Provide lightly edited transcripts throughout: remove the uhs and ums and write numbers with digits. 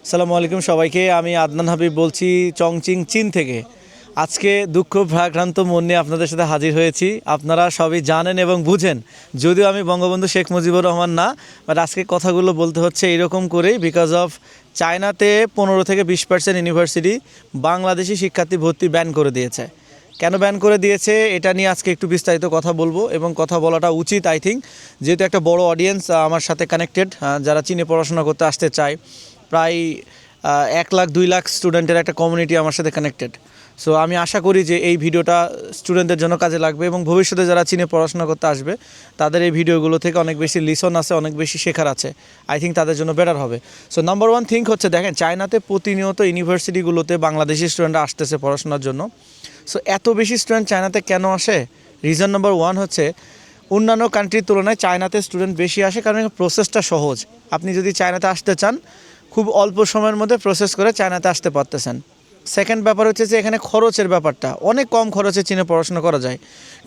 আসসালামু আলাইকুম সবাইকে। আমি আদনান হাবিব বলছি চংচিং চীন থেকে। আজকে দুঃখ ভারাক্রান্ত মন নিয়ে আপনাদের সাথে হাজির হয়েছি। আপনারা সবই জানেন এবং বুঝেন, যদিও আমি বঙ্গবন্ধু শেখ মুজিবুর রহমান না, বাট আজকে কথাগুলো বলতে হচ্ছে এইরকম করেই, বিকজ অফ চায়নাতে 15 থেকে 20% ইউনিভার্সিটি বাংলাদেশি শিক্ষার্থী ভর্তি ব্যান করে দিয়েছে। কেন ব্যান করে দিয়েছে এটা নিয়ে আজকে একটু বিস্তারিত কথা বলবো, এবং কথা বলাটা উচিত আই থিঙ্ক, যেহেতু একটা বড় অডিয়েন্স আমার সাথে কানেক্টেড, যারা চীনে পড়াশোনা করতে আসতে চায়। প্রায় 1 লাখ 2 লাখ স্টুডেন্টের একটা কমিউনিটি আমার সাথে কানেক্টেড। সো আমি আশা করি যে এই ভিডিওটা স্টুডেন্টদের জন্য কাজে লাগবে, এবং ভবিষ্যতে যারা চীনে পড়াশোনা করতে আসবে তাদের এই ভিডিওগুলো থেকে অনেক বেশি লিসন আছে, অনেক বেশি শেখার আছে। আই থিঙ্ক তাদের জন্য বেটার হবে। সো নাম্বার ওয়ান থিঙ্ক হচ্ছে, দেখেন চায়নাতে প্রতিনিয়ত ইউনিভার্সিটিগুলোতে বাংলাদেশি স্টুডেন্টরা আসতেছে পড়াশোনার জন্য। সো এত বেশি স্টুডেন্ট চায়নাতে কেন আসে? রিজন নাম্বার ওয়ান হচ্ছে, অন্যান্য কান্ট্রির তুলনায় চায়নাতে স্টুডেন্ট বেশি আসে কারণ প্রসেসটা সহজ। আপনি যদি চায়নাতে আসতে চান, খুব অল্প সময়ের মধ্যে প্রসেস করে চায়নাতে আসতে পারতেছেন। সেকেন্ড ব্যাপার হচ্ছে যে এখানে খরচের ব্যাপারটা অনেক কম খরচে চীনে পড়াশোনা করা যায়।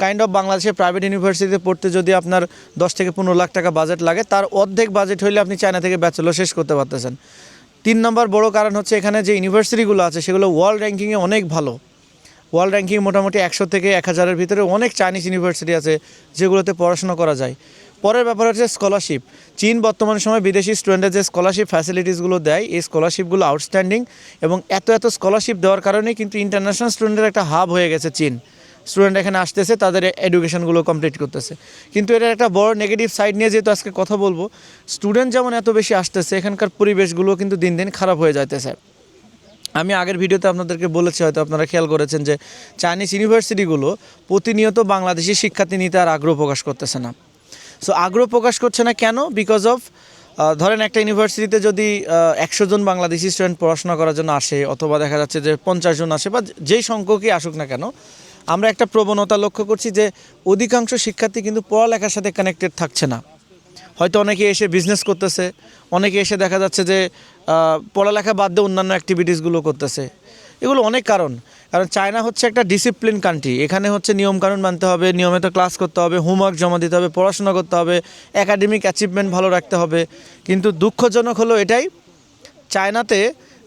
কাইন্ড অফ বাংলাদেশের প্রাইভেট ইউনিভার্সিটিতে পড়তে যদি আপনার 10 থেকে 15 লাখ টাকা বাজেট লাগে, তার অর্ধেক বাজেট হইলে আপনি চায়না থেকে ব্যাচেলর শেষ করতে পারতেছেন। 3 নম্বর বড় কারণ হচ্ছে, এখানে যে ইউনিভার্সিটিগুলো আছে সেগুলো ওয়ার্ল্ড র্যাঙ্কিংয়ে অনেক ভালো। ওয়ার্ল্ড র্যাঙ্কিং মোটামুটি 100 থেকে 1000-এর ভিতরে অনেক চাইনিজ ইউনিভার্সিটি আছে যেগুলোতে পড়াশোনা করা যায়। পরের ব্যাপার হচ্ছে স্কলারশিপ। চীন বর্তমান সময় বিদেশি স্টুডেন্টদের যে স্কলারশিপ ফ্যাসিলিটিসগুলো দেয়, এই স্কলারশিপগুলো আউটস্ট্যান্ডিং, এবং এত স্কলারশিপ দেওয়ার কারণে কিন্তু ইন্টারন্যাশনাল স্টুডেন্টের একটা হাব হয়ে গেছে চীন। স্টুডেন্ট এখানে আসতেছে, তাদের এডুকেশনগুলো কমপ্লিট করতেছে। কিন্তু এটার একটা বড় নেগেটিভ সাইড নিয়ে যেহেতু আজকে কথা বলবো, স্টুডেন্ট যেমন এত বেশি আসতেছে, এখানকার পরিবেশগুলো কিন্তু দিন দিন খারাপ হয়ে যাইতেছে। আমি আগের ভিডিওতে আপনাদেরকে বলেছি, হয়তো আপনারা খেয়াল করেছেন, যে চাইনিজ ইউনিভার্সিটিগুলো প্রতিনিয়ত বাংলাদেশি শিক্ষার্থী নিতে আর আগ্রহ প্রকাশ করতেছে না। সো আগ্রহ প্রকাশ করছে না কেন? বিকজ অফ, ধরেন একটা ইউনিভার্সিটিতে যদি 100 জন বাংলাদেশি স্টুডেন্ট পড়াশোনা করার জন্য আসে, অথবা দেখা যাচ্ছে যে 50 জন আসে, বা যেই সংখ্যকই আসুক না কেন, আমরা একটা প্রবণতা লক্ষ্য করছি যে অধিকাংশ শিক্ষার্থী কিন্তু পড়ালেখার সাথে কানেক্টেড থাকছে না। হয়তো অনেকে এসে বিজনেস করতেছে, অনেকে এসে দেখা যাচ্ছে যে পড়ালেখা বাদ দিয়ে অন্যান্য অ্যাক্টিভিটিসগুলো করতেছে। এগুলো অনেক কারণ চায়না হচ্ছে একটা ডিসিপ্লিন কান্ট্রি। এখানে হচ্ছে নিয়মকানুন মানতে হবে, নিয়মিত ক্লাস করতে হবে, হোমওয়ার্ক জমা দিতে হবে, পড়াশোনা করতে হবে, একাডেমিক অ্যাচিভমেন্ট ভালো রাখতে হবে। কিন্তু দুঃখজনক হলো এটাই, চায়নাতে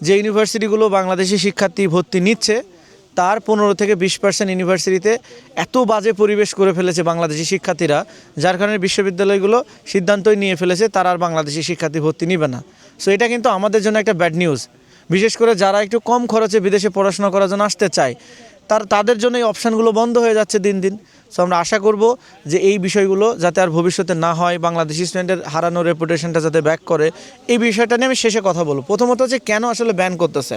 যে ইউনিভার্সিটিগুলো বাংলাদেশি শিক্ষার্থী ভর্তি নিচ্ছে, তার 15 থেকে 20% ইউনিভার্সিটিতে এত বাজে পরিবেশ করে ফেলেছে বাংলাদেশি শিক্ষার্থীরা, যার কারণে বিশ্ববিদ্যালয়গুলো সিদ্ধান্তই নিয়ে ফেলেছে তারা আর বাংলাদেশি শিক্ষার্থী ভর্তি নেবে না। সো এটা কিন্তু আমাদের জন্য একটা ব্যাড নিউজ, বিশেষ করে যারা একটু কম খরচে বিদেশে পড়াশোনা করার জন্য আসতে চায়, তাদের জন্য এই অপশানগুলো বন্ধ হয়ে যাচ্ছে দিন দিন। সো আমরা আশা করব যে এই বিষয়গুলো যাতে আর ভবিষ্যতে না হয়, বাংলাদেশি স্টুডেন্টের হারানো রেপুটেশনটা যাতে ব্যাক করে, এই বিষয়টা নিয়ে আমি শেষে কথা বলব। প্রথমত হচ্ছে কেন আসলে ব্যান করতেছে।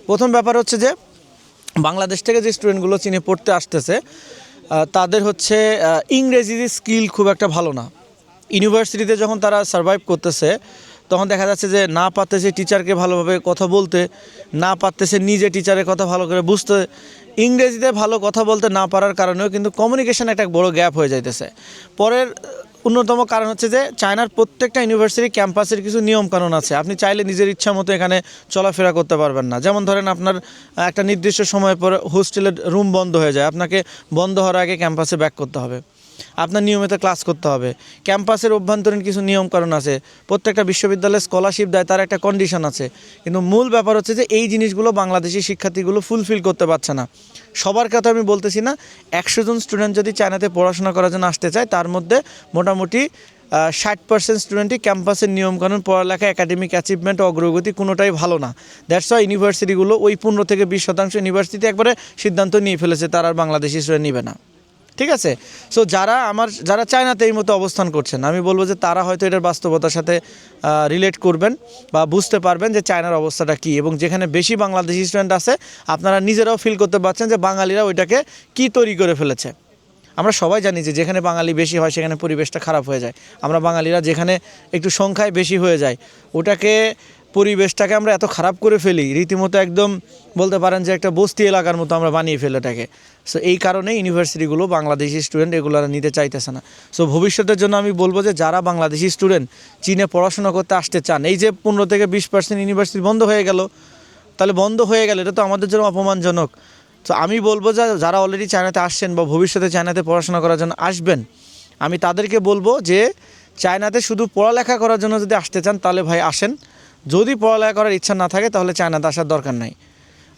প্রথম ব্যাপার হচ্ছে যে বাংলাদেশ থেকে যে স্টুডেন্টগুলো চীনে পড়তে আসতেছে, তাদের হচ্ছে ইংরেজি স্কিল খুব একটা ভালো না। ইউনিভার্সিটিতে যখন তারা সার্ভাইভ করতেছে, তখন দেখা যাচ্ছে যে না পারতেছে টিচারকে ভালোভাবে কথা বলতে, না পারতেছে নিজে টিচারের কথা ভালো করে বুঝতে, ইংরেজিতে ভালো কথা বলতে না পারার কারণেও কিন্তু কমিউনিকেশন একটা বড় গ্যাপ হয়ে যাইতেছে। পরের অন্যতম কারণ হচ্ছে যে চায়নার প্রত্যেকটা ইউনিভার্সিটি ক্যাম্পাসের কিছু নিয়মকানুন আছে। আপনি চাইলে নিজের ইচ্ছা মতো এখানে চলাফেরা করতে পারবেন না। যেমন ধরেন, আপনার একটা নির্দিষ্ট সময় পরে হোস্টেলের রুম বন্ধ হয়ে যায়, আপনাকে বন্ধ হওয়ার আগে ক্যাম্পাসে ব্যাক করতে হবে, আপনার নিয়মিত ক্লাস করতে হবে। ক্যাম্পাসের অভ্যন্তরীণ কিছু নিয়মকানুন আছে, প্রত্যেকটা বিশ্ববিদ্যালয়ে স্কলারশিপ দেয়, তার একটা কন্ডিশন আছে। কিন্তু মূল ব্যাপার হচ্ছে যে এই জিনিসগুলো বাংলাদেশি শিক্ষার্থীগুলো ফুলফিল করতে পারছে না। সবার কথা আমি বলতেছি না, 100 জন স্টুডেন্ট যদি চায়নাতে পড়াশোনা করার জন্য আসতে চায়, তার মধ্যে মোটামুটি 60% স্টুডেন্টই ক্যাম্পাসের নিয়মকানুন, পড়ালেখা, একাডেমিক অ্যাচিভমেন্ট, অগ্রগতি কোনোটাই ভালো না। দ্যাটস ওয়াই ইউনিভার্সিটিগুলো ওই 15 থেকে 20% ইউনিভার্সিটি একবারে সিদ্ধান্ত নিয়ে ফেলেছে তারা আর বাংলাদেশি স্টুডেন্ট নেবে না। ঠিক আছে? সো যারা চায়নাতে এই মতো অবস্থান করছেন, আমি বলবো যে তারা হয়তো এটার বাস্তবতার সাথে রিলেট করবেন বা বুঝতে পারবেন যে চায়নার অবস্থাটা কী, এবং যেখানে বেশি বাংলাদেশি স্টুডেন্ট আছে, আপনারা নিজেরাও ফিল করতে পারছেন যে বাঙালিরা ওইটাকে কী তৈরি করে ফেলেছে। আমরা সবাই জানি যে যেখানে বাঙালি বেশি হয় সেখানে পরিবেশটা খারাপ হয়ে যায়। আমরা বাঙালিরা যেখানে একটু সংখ্যায় বেশি হয়ে যায়, পরিবেশটাকে আমরা এত খারাপ করে ফেলি, রীতিমতো একদম বলতে পারেন যে একটা বস্তি এলাকার মতো আমরা বানিয়ে ফেলি এটাকে। সো এই কারণেই ইউনিভার্সিটিগুলো বাংলাদেশি স্টুডেন্ট এগুলো নিতে চাইতেছে না। সো ভবিষ্যতের জন্য আমি বলবো যে যারা বাংলাদেশি স্টুডেন্ট চীনে পড়াশোনা করতে আসতে চান, এই যে 15 থেকে 20% ইউনিভার্সিটি বন্ধ হয়ে গেল, তাহলে বন্ধ হয়ে গেলে এটা তো আমাদের জন্য অপমানজনক। তো আমি বলবো যে যারা অলরেডি চায়নাতে আসছেন বা ভবিষ্যতে চায়নাতে পড়াশোনা করার জন্য আসবেন, আমি তাদেরকে বলবো যে চায়নাতে শুধু পড়ালেখা করার জন্য যদি আসতে চান, তাহলে ভাই আসেন, যদি পড়ালেখা করার ইচ্ছা না থাকে তাহলে চায়নাতে আসার দরকার নাই।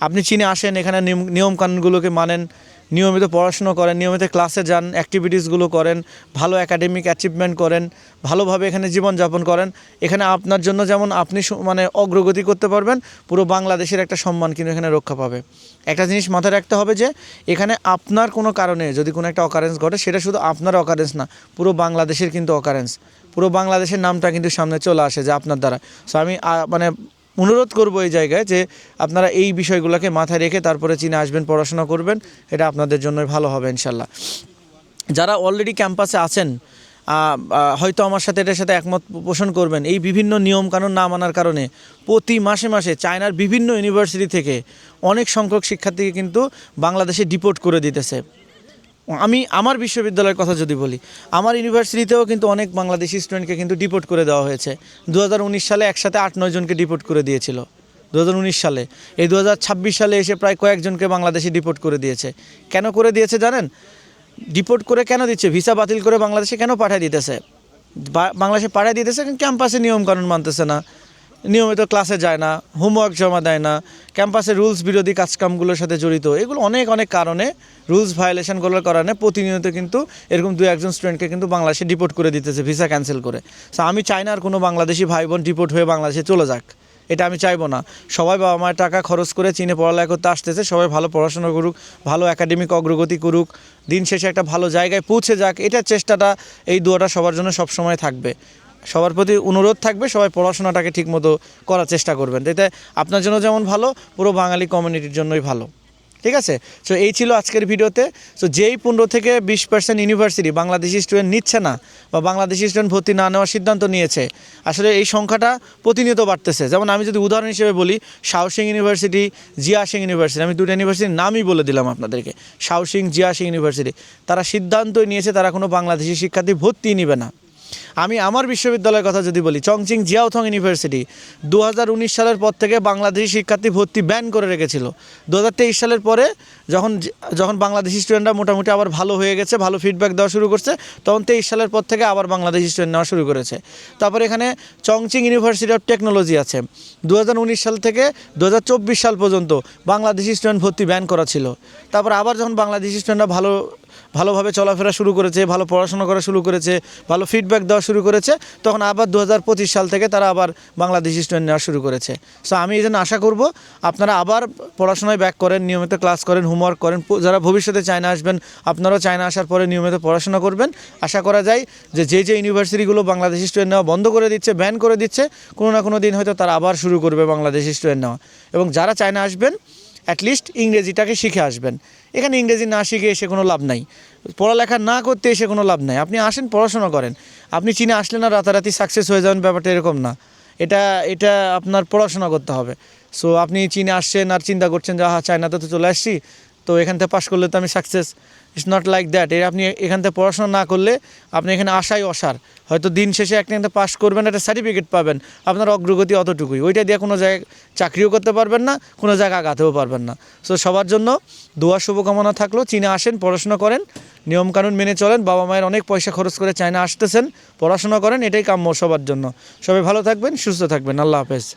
আপনি চীনে আসেন, এখানে নিয়মকানুনগুলোকে মানেন, নিয়মিত পড়াশুনো করেন, নিয়মিত ক্লাসে যান, অ্যাক্টিভিটিসগুলো করেন, ভালো একাডেমিক অ্যাচিভমেন্ট করেন, ভালোভাবে এখানে জীবনযাপন করেন। এখানে আপনার জন্য যেমন আপনি মানে অগ্রগতি করতে পারবেন, পুরো বাংলাদেশের একটা সম্মান কিন্তু এখানে রক্ষা পাবে। একটা জিনিস মাথায় রাখতে হবে যে এখানে আপনার কোনো কারণে যদি কোনো একটা অকারেন্স ঘটে, সেটা শুধু আপনার অকারেন্স না, পুরো বাংলাদেশের কিন্তু অকারেন্স। পুরো বাংলাদেশের নামটা কিন্তু সামনে চলে আসে যে আপনার দ্বারা। সো আমি মানে অনুরোধ করব এই জায়গায় যে আপনারা এই বিষয়গুলোকে মাথায় রেখে তারপরে চীনে আসবেন, পড়াশোনা করবেন, এটা আপনাদের জন্যই ভালো হবে ইনশাল্লাহ। যারা অলরেডি ক্যাম্পাসে আছেন হয়তো আমার সাথে এটার সাথে একমত পোষণ করবেন, এই বিভিন্ন নিয়মকানুন না মানার কারণে প্রতি মাসে মাসে চায়নার বিভিন্ন ইউনিভার্সিটি থেকে অনেক সংখ্যক শিক্ষার্থীকে কিন্তু বাংলাদেশে ডিপোর্ট করে দিতেছে। আমি আমার বিশ্ববিদ্যালয়ের কথা যদি বলি, আমার ইউনিভার্সিটিতেও কিন্তু অনেক বাংলাদেশি স্টুডেন্টকে কিন্তু ডিপোর্ট করে দেওয়া হয়েছে। 2019 সালে একসাথে 8-9 জনকে ডিপোর্ট করে দিয়েছিল 2019 সালে। এই 2026 সালে এসে প্রায় কয়েকজনকে বাংলাদেশে ডিপোর্ট করে দিয়েছে। কেন করে দিয়েছে জানেন? ডিপোর্ট করে কেন দিচ্ছে? ভিসা বাতিল করে বাংলাদেশে কেন পাঠিয়ে দিতেছে? বাংলাদেশে পাঠিয়ে দিতেছে কিন্তু ক্যাম্পাসে নিয়মকানুন মানতেছে না, নিয়মিত ক্লাসে যায় না, হোমওয়ার্ক জমা দেয় না, ক্যাম্পাসে রুলস বিরোধী কাজকামগুলোর সাথে জড়িত। এগুলো অনেক অনেক কারণে, রুলস ভায়োলেশনগুলোর কারণে প্রতিনিয়ত কিন্তু এরকম 2-1 স্টুডেন্টকে কিন্তু বাংলাদেশে ডিপোর্ট করে দিতেছে ভিসা ক্যান্সেল করে। সো আমি চাই না আর কোনো বাংলাদেশি ভাই বোন ডিপোর্ট হয়ে বাংলাদেশে চলে যাক, এটা আমি চাইবো না। সবাই বাবা মায়ের টাকা খরচ করে চীনে পড়ালেখা করতে আসতেছে, সবাই ভালো পড়াশোনা করুক, ভালো একাডেমিক অগ্রগতি করুক, দিন শেষে একটা ভালো জায়গায় পৌঁছে যাক, এটার চেষ্টাটা, এই দোয়াটা সবার জন্য সবসময় থাকবে। সবার প্রতি অনুরোধ থাকবে সবাই পড়াশোনাটাকে ঠিকমতো করার চেষ্টা করবেন, এতে আপনার জন্য যেমন ভালো, পুরো বাঙালি কমিউনিটির জন্যই ভালো। ঠিক আছে? সো এই ছিল আজকের ভিডিওতে। সো যেই 15 থেকে 20% ইউনিভার্সিটি বাংলাদেশি স্টুডেন্ট নিচ্ছে না বা বাংলাদেশি স্টুডেন্ট ভর্তি না নেওয়ার সিদ্ধান্ত নিয়েছে, আসলে এই সংখ্যাটা প্রতিনিয়ত বাড়তেছে। যেমন আমি যদি উদাহরণ হিসেবে বলি, শাওসিং ইউনিভার্সিটি, জিয়াসিং ইউনিভার্সিটি, আমি দুটো ইউনিভার্সিটির নামই বলে দিলাম আপনাদেরকে, শাওসিং, জিয়াসিং ইউনিভার্সিটি, তারা সিদ্ধান্তই নিয়েছে তারা কোনো বাংলাদেশি শিক্ষার্থী ভর্তি নেবে না। আমি আমার বিশ্ববিদ্যালয়ের কথা যদি বলি, চংচিং জিয়াওথং ইউনিভার্সিটি 2019 সালের পর থেকে বাংলাদেশি শিক্ষার্থী ভর্তি ব্যান করে রেখেছিল। 2023 সালের পরে যখন বাংলাদেশি স্টুডেন্টরা মোটামুটি আবার ভালো হয়ে গেছে, ভালো ফিডব্যাক দেওয়া শুরু করছে, তখন 23 সালের পর থেকে আবার বাংলাদেশি স্টুডেন্ট নেওয়া শুরু করেছে। তারপরে এখানে চংচিং ইউনিভার্সিটি অফ টেকনোলজি আছে, 2019 সাল থেকে 2024 সাল পর্যন্ত বাংলাদেশি স্টুডেন্ট ভর্তি ব্যান করা ছিল। তারপর আবার যখন বাংলাদেশি স্টুডেন্টরা ভালোভাবে চলাফেরা শুরু করেছে, ভালো পড়াশোনা করা শুরু করেছে, ভালো ফিডব্যাক দেওয়া শুরু করেছে, তখন আবার 2025 সাল থেকে তারা আবার বাংলাদেশি স্টুডেন্ট নেওয়া শুরু করেছে। সো আমি এই জন্য আশা করব আপনারা আবার পড়াশোনায় ব্যাক করেন, নিয়মিত ক্লাস করেন, হোমওয়ার্ক করেন। যারা ভবিষ্যতে চায়না আসবেন, আপনারাও চায়না আসার পরে নিয়মিত পড়াশোনা করবেন। আশা করা যায় যে ইউনিভার্সিটিগুলো বাংলাদেশি স্টুডেন্ট নেওয়া বন্ধ করে দিচ্ছে, ব্যান করে দিচ্ছে, কোনো না কোনো দিন হয়তো তারা আবার শুরু করবে বাংলাদেশি স্টুডেন্ট নেওয়া। এবং যারা চায়না আসবেন, অ্যাটলিস্ট ইংরেজিটাকে শিখে আসবেন। এখানে ইংরেজি না শিখে এসে কোনো লাভ নাই, পড়ালেখা না করতে এসে কোনো লাভ নাই। আপনি আসেন, পড়াশোনা করেন। আপনি চীনে আসলে না রাতারাতি সাকসেস হয়ে যাবেন, ব্যাপারটা এরকম না। এটা আপনার পড়াশোনা করতে হবে। সো আপনি চীনে আসছেন আর চিন্তা করছেন যে চায়নাতে তো চলে আসছি, তো এখান থেকে পাশ করলে তো আমি success. It's not like that. আপনি এখান থেকে পড়াশোনা না করলে আপনি এখানে আসাই অসার। হয়তো দিন শেষে একটা পাস করবেন, একটা সার্টিফিকেট পাবেন, আপনার অগ্রগতি অতটুকুই। ওইটা দিয়ে কোনো জায়গায় চাকরিও করতে পারবেন না, কোনো জায়গায় আগাতেও পারবেন না। সো সবার জন্য দোয়া শুভকামনা থাকলো। চীনে আসেন, পড়াশোনা করেন, নিয়মকানুন মেনে চলেন। বাবা মায়ের অনেক পয়সা খরচ করে চায়না আসতেছেন, পড়াশোনা করেন, এটাই কাম্য সবার জন্য। সবাই ভালো থাকবেন, সুস্থ থাকবেন। আল্লাহ হাফেজ।